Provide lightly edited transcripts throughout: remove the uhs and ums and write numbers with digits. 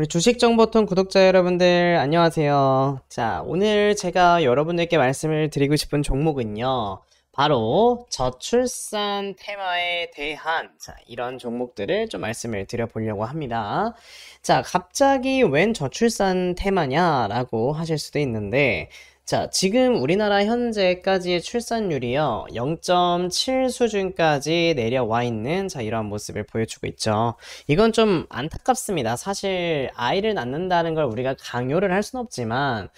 우리 주식정보통 구독자 여러분들 안녕하세요. 자, 오늘 제가 여러분들께 말씀을 드리고 싶은 종목은요. 바로 저출산 테마에 대한 이런 종목들을 좀 말씀을 드려보려고 합니다. 자, 갑자기 웬 저출산 테마냐라고 하실 수도 있는데 자, 지금 우리나라 현재까지의 출산율이요, 0.7 수준까지 내려와 있는 이런 모습을 보여주고 있죠. 이건 좀 안타깝습니다. 사실 아이를 낳는다는 걸 우리가 강요를 할 수는 없지만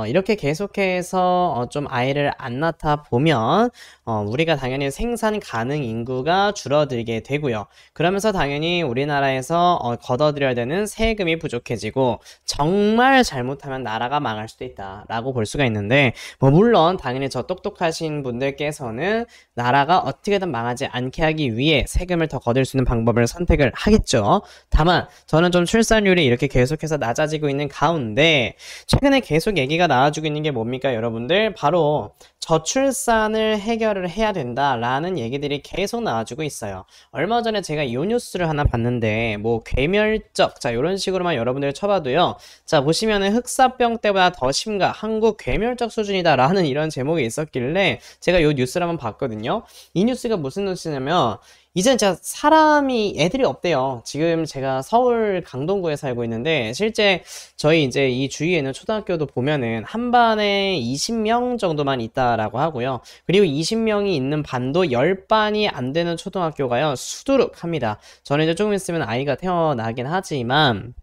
이렇게 계속해서 좀 아이를 안 낳다 보면 우리가 당연히 생산 가능 인구가 줄어들게 되고요. 그러면서 당연히 우리나라에서 걷어들여야 되는 세금이 부족해지고 정말 잘못하면 나라가 망할 수도 있다라고 볼 수가 있는데 뭐 물론 당연히 저 똑똑하신 분들께서는 나라가 어떻게든 망하지 않게 하기 위해 세금을 더 거둘 수 있는 방법을 선택을 하겠죠. 다만 저는 좀 출산율이 이렇게 계속해서 낮아지고 있는 가운데 최근에 계속 얘기가 나와주고 있는 게 뭡니까 여러분들? 바로 저출산을 해결을 해야 된다라는 얘기들이 계속 나와주고 있어요. 얼마 전에 제가 이 뉴스를 하나 봤는데 뭐 괴멸적 이런 식으로만 여러분들 쳐봐도요. 자, 보시면은 흑사병 때보다 더 심각 한국 괴멸적 수준이다라는 이런 제목이 있었길래 제가 이 뉴스를 한번 봤거든요. 이 뉴스가 무슨 뉴스냐면 이젠 진짜 사람이 애들이 없대요. 지금 제가 서울 강동구에 살고 있는데 실제 저희 이제 이 주위에는 초등학교도 보면은 한 반에 20명 정도만 있다라고 하고요. 그리고 20명이 있는 반도 10반이 안 되는 초등학교가요. 수두룩합니다. 저는 이제 조금 있으면 아이가 태어나긴 하지만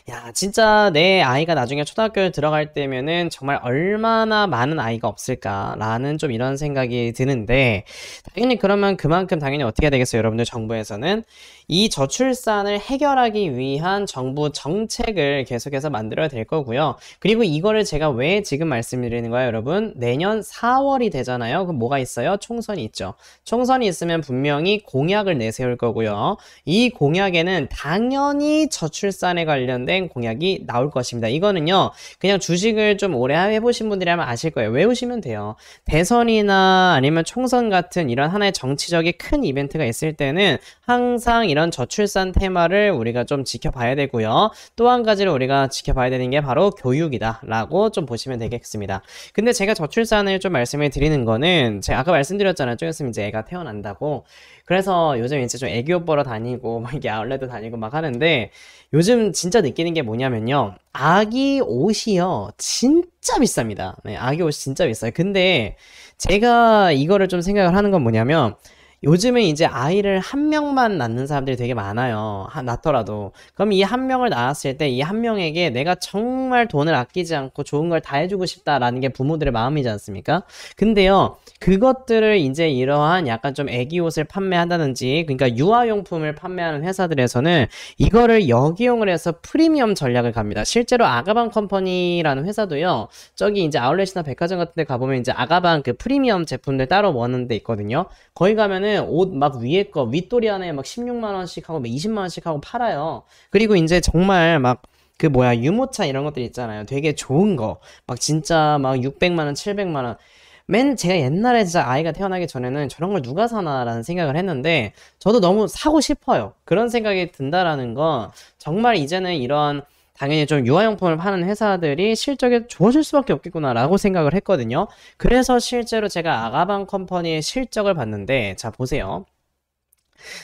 야, 진짜 내 아이가 나중에 초등학교에 들어갈 때면은 정말 얼마나 많은 아이가 없을까라는 좀 이런 생각이 드는데 당연히 그러면 그만큼 당연히 어떻게 해야 되겠어요, 여러분들 정부에서는 이 저출산을 해결하기 위한 정부 정책을 계속해서 만들어야 될 거고요. 그리고 이거를 제가 왜 지금 말씀드리는 거예요, 여러분? 내년 4월이 되잖아요. 그럼 뭐가 있어요? 총선이 있죠. 총선이 있으면 분명히 공약을 내세울 거고요. 이 공약에는 당연히 저출산에 관련된 공약이 나올 것입니다. 이거는요, 그냥 주식을 좀 오래 해보신 분들이라면 아실 거예요. 외우시면 돼요. 대선이나 아니면 총선 같은 이런 하나의 정치적인 큰 이벤트가 있을 때는 항상 이런 저출산 테마를 우리가 좀 지켜봐야 되고요. 또 한 가지를 우리가 지켜봐야 되는 게 바로 교육이다 라고 좀 보시면 되겠습니다. 근데 제가 저출산을 좀 말씀을 드리는 거는 제가 아까 말씀드렸잖아요. 좀 있으면 이제 애가 태어난다고. 그래서 요즘 이제 좀 애기옷 보러 다니고 막 이게 아울렛도 다니고 막 하는데 요즘 진짜 느끼는 게 뭐냐면요. 아기 옷이요. 진짜 비쌉니다. 네, 아기 옷이 진짜 비싸요. 근데 제가 이거를 좀 생각을 하는 건 뭐냐면 요즘에 이제 아이를 한 명만 낳는 사람들이 되게 많아요. 낳더라도. 그럼 이 한 명을 낳았을 때 이 한 명에게 내가 정말 돈을 아끼지 않고 좋은 걸 다 해주고 싶다라는 게 부모들의 마음이지 않습니까? 근데요, 그것들을 이제 이러한 약간 좀 애기 옷을 판매한다든지, 그러니까 유아용품을 판매하는 회사들에서는 이거를 역이용을 해서 프리미엄 전략을 갑니다. 실제로 아가방 컴퍼니라는 회사도요, 저기 이제 아울렛이나 백화점 같은 데 가보면 이제 아가방 그 프리미엄 제품들 따로 모는 데 있거든요. 거기 가면은 옷 막 위에 거 윗도리 안에 막 16만 원씩 하고 막 20만 원씩 하고 팔아요. 그리고 이제 정말 막 그 뭐야 유모차 이런 것들 있잖아요. 되게 좋은 거 막 진짜 막 600만 원, 700만 원. 제가 옛날에 진짜 아이가 태어나기 전에는 저런 걸 누가 사나라는 생각을 했는데 저도 너무 사고 싶어요. 그런 생각이 든다라는 건 정말 이제는 이런 당연히 좀 유아용품을 파는 회사들이 실적이 좋아질 수밖에 없겠구나라고 생각을 했거든요. 그래서 실제로 제가 아가방 컴퍼니의 실적을 봤는데 자 보세요.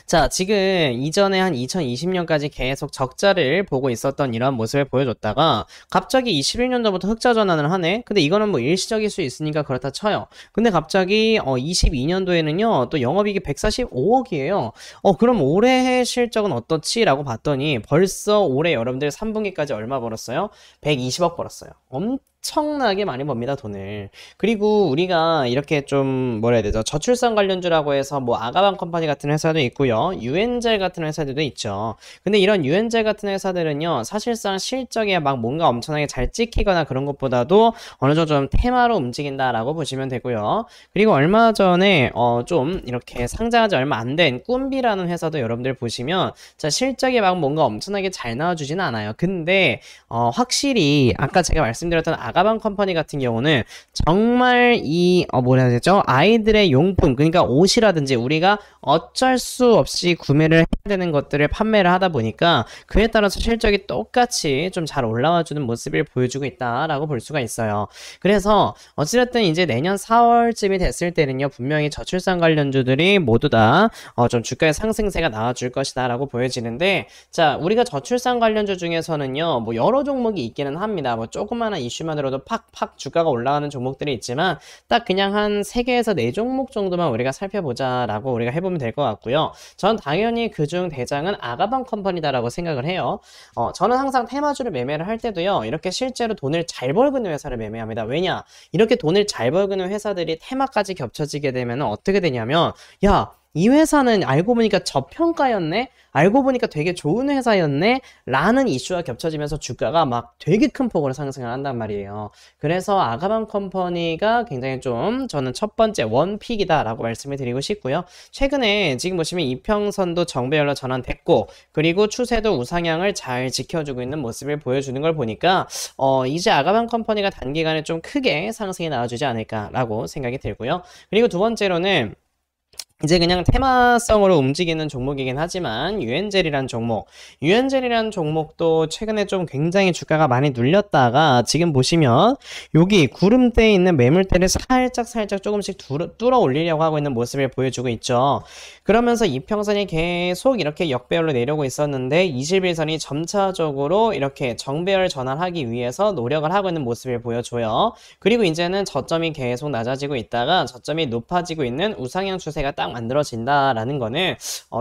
자, 지금 이전에 한 2020년까지 계속 적자를 보고 있었던 이런 모습을 보여줬다가 갑자기 21년도부터 흑자 전환을 하네? 근데 이거는 뭐 일시적일 수 있으니까 그렇다 쳐요. 근데 갑자기 22년도에는요, 또 영업이익이 145억이에요. 그럼 올해 실적은 어떻지? 라고 봤더니 벌써 올해 여러분들 3분기까지 얼마 벌었어요? 120억 벌었어요. 엄청나게 많이 법니다, 돈을. 그리고 우리가 이렇게 좀 뭐라 해야 되죠? 저출산 관련주라고 해서 뭐 아가방 컴퍼니 같은 회사도 있고요. 유엔젤 같은 회사들도 있죠. 근데 이런 유엔젤 같은 회사들은요, 사실상 실적에 막 뭔가 엄청나게 잘 찍히거나 그런 것보다도 어느 정도 좀 테마로 움직인다라고 보시면 되고요. 그리고 얼마 전에 좀 이렇게 상장한 지 얼마 안 된 꿈비라는 회사도 여러분들 보시면 자, 실적에 막 뭔가 엄청나게 잘 나와주지는 않아요. 근데 확실히 아까 제가 말씀드렸던 아가방 컴퍼니 같은 경우는 정말 뭐라 해야 되죠? 아이들의 용품, 그러니까 옷이라든지 우리가 어쩔 수 없이 구매를 해야 되는 것들을 판매를 하다 보니까 그에 따라서 실적이 똑같이 좀 잘 올라와주는 모습을 보여주고 있다라고 볼 수가 있어요. 그래서 어찌됐든 이제 내년 4월쯤이 됐을 때는요, 분명히 저출산 관련주들이 모두 다 좀 주가의 상승세가 나와줄 것이다 라고 보여지는데, 자, 우리가 저출산 관련주 중에서는요, 뭐 여러 종목이 있기는 합니다. 뭐 조그마한 이슈만으로도 팍팍 주가가 올라가는 종목들이 있지만 딱 그냥 한 3개에서 4종목 정도만 우리가 살펴보자 라고 우리가 해보면 될 것 같고요. 전 당연히 그중 대장은 아가방 컴퍼니다라고 생각을 해요. 저는 항상 테마주를 매매를 할 때도요, 이렇게 실제로 돈을 잘 벌고 있는 회사를 매매합니다. 왜냐? 이렇게 돈을 잘 벌고 있는 회사들이 테마까지 겹쳐지게 되면 어떻게 되냐면, 야, 이 회사는 알고 보니까 저평가였네? 알고 보니까 되게 좋은 회사였네? 라는 이슈와 겹쳐지면서 주가가 막 되게 큰 폭으로 상승을 한단 말이에요. 그래서 아가방 컴퍼니가 굉장히 좀 저는 첫 번째 원픽이다 라고 말씀을 드리고 싶고요. 최근에 지금 보시면 이평선도 정배열로 전환됐고, 그리고 추세도 우상향을 잘 지켜주고 있는 모습을 보여주는 걸 보니까 이제 아가방 컴퍼니가 단기간에 좀 크게 상승이 나와주지 않을까라고 생각이 들고요. 그리고 두 번째로는 이제 그냥 테마성으로 움직이는 종목이긴 하지만 유엔젤이란 종목도 최근에 좀 굉장히 주가가 많이 눌렸다가 지금 보시면 여기 구름대에 있는 매물대를 살짝 조금씩 뚫어 올리려고 하고 있는 모습을 보여주고 있죠. 그러면서 이평선이 계속 이렇게 역배열로 내려오고 있었는데 21선이 점차적으로 이렇게 정배열 전환하기 위해서 노력을 하고 있는 모습을 보여줘요. 그리고 이제는 저점이 계속 낮아지고 있다가 저점이 높아지고 있는 우상향 추세가 딱 만들어진다라는 거는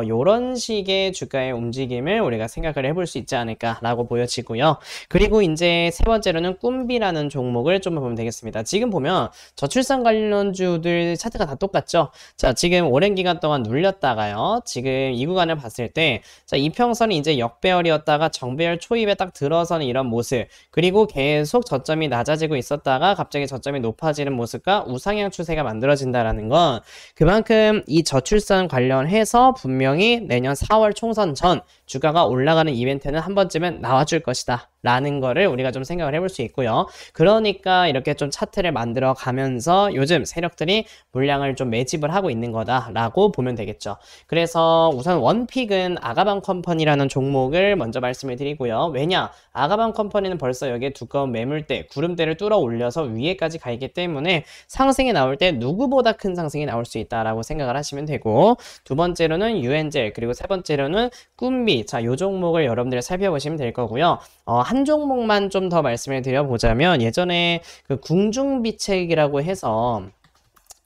요런 식의 주가의 움직임을 우리가 생각을 해볼 수 있지 않을까라고 보여지고요. 그리고 이제 세 번째로는 꿈비라는 종목을 좀 보면 되겠습니다. 지금 보면 저출산 관련주들 차트가 다 똑같죠. 자, 지금 오랜 기간 동안 눌렸다가요, 지금 이 구간을 봤을 때, 자, 이평선이 이제 역배열이었다가 정배열 초입에 딱 들어서는 이런 모습, 그리고 계속 저점이 낮아지고 있었다가 갑자기 저점이 높아지는 모습과 우상향 추세가 만들어진다라는 건 그만큼 이 저출산 관련해서 분명히 내년 4월 총선 전 주가가 올라가는 이벤트는 한 번쯤은 나와줄 것이다 라는 거를 우리가 좀 생각을 해볼 수 있고요. 그러니까 이렇게 좀 차트를 만들어 가면서 요즘 세력들이 물량을 좀 매집을 하고 있는 거다라고 보면 되겠죠. 그래서 우선 원픽은 아가방 컴퍼니라는 종목을 먼저 말씀을 드리고요. 왜냐? 아가방 컴퍼니는 벌써 여기에 두꺼운 매물대, 구름대를 뚫어 올려서 위에까지 가 있기 때문에 상승이 나올 때 누구보다 큰 상승이 나올 수 있다라고 생각을 하시면 되고, 두 번째로는 유엔젤, 그리고 세 번째로는 꿈비. 자, 요 종목을 여러분들이 살펴보시면 될 거고요. 한 종목만 좀 더 말씀을 드려보자면, 예전에 그 궁중비책이라고 해서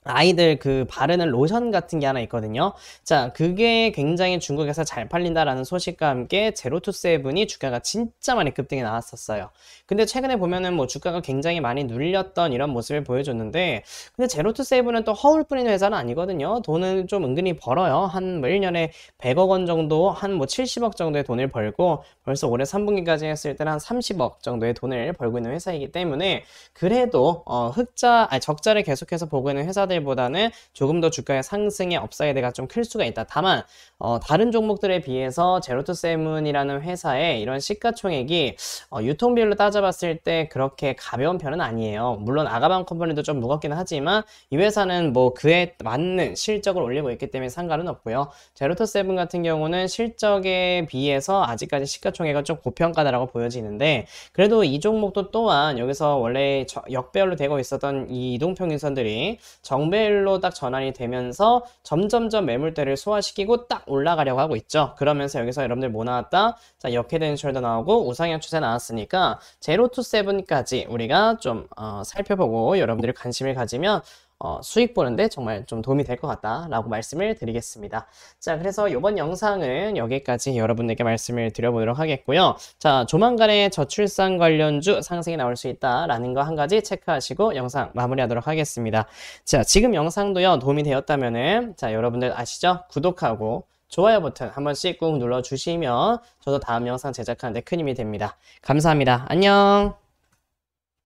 아이들 그 바르는 로션 같은 게 하나 있거든요. 자, 그게 굉장히 중국에서 잘 팔린다라는 소식과 함께 제로투세븐이 주가가 진짜 많이 급등이 나왔었어요. 근데 최근에 보면은 뭐 주가가 굉장히 많이 눌렸던 이런 모습을 보여줬는데, 근데 제로투세븐은 또 허울 뿌리는 회사는 아니거든요. 돈을 좀 은근히 벌어요. 한 뭐 1년에 100억 원 정도, 한 뭐 70억 정도의 돈을 벌고, 벌써 올해 3분기까지 했을 때는 한 30억 정도의 돈을 벌고 있는 회사이기 때문에, 그래도 적자를 계속해서 보고 있는 회사들보다는 조금 더 주가의 상승의 업사이드가 좀 클 수가 있다. 다만 다른 종목들에 비해서 제로투세븐이라는 회사의 이런 시가총액이 유통비율로 따져봤을 때 그렇게 가벼운 편은 아니에요. 물론 아가방 컴퍼니도 좀 무겁긴 하지만 이 회사는 뭐 그에 맞는 실적을 올리고 있기 때문에 상관은 없고요. 제로투세븐 같은 경우는 실적에 비해서 아직까지 시가총액은 좀 고평가다라고 보여지는데, 그래도 이 종목도 또한 여기서 원래 역배열로 되고 있었던 이 이동평균선들이 정배열로 딱 전환이 되면서 점점점 매물대를 소화시키고 딱 올라가려고 하고 있죠. 그러면서 여기서 여러분들 뭐 나왔다? 자, 역헤드앤숄더 나오고 우상향 추세 나왔으니까 제로투세븐까지 우리가 좀 살펴보고 여러분들이 관심을 가지면 수익 보는데 정말 좀 도움이 될 것 같다라고 말씀을 드리겠습니다. 자, 그래서 이번 영상은 여기까지 여러분들께 말씀을 드려보도록 하겠고요. 자, 조만간에 저출산 관련주 상승이 나올 수 있다라는 거 한 가지 체크하시고 영상 마무리하도록 하겠습니다. 자, 지금 영상도요, 도움이 되었다면은, 자, 여러분들 아시죠? 구독하고 좋아요 버튼 한 번씩 꾹 눌러주시면 저도 다음 영상 제작하는데 큰 힘이 됩니다. 감사합니다. 안녕!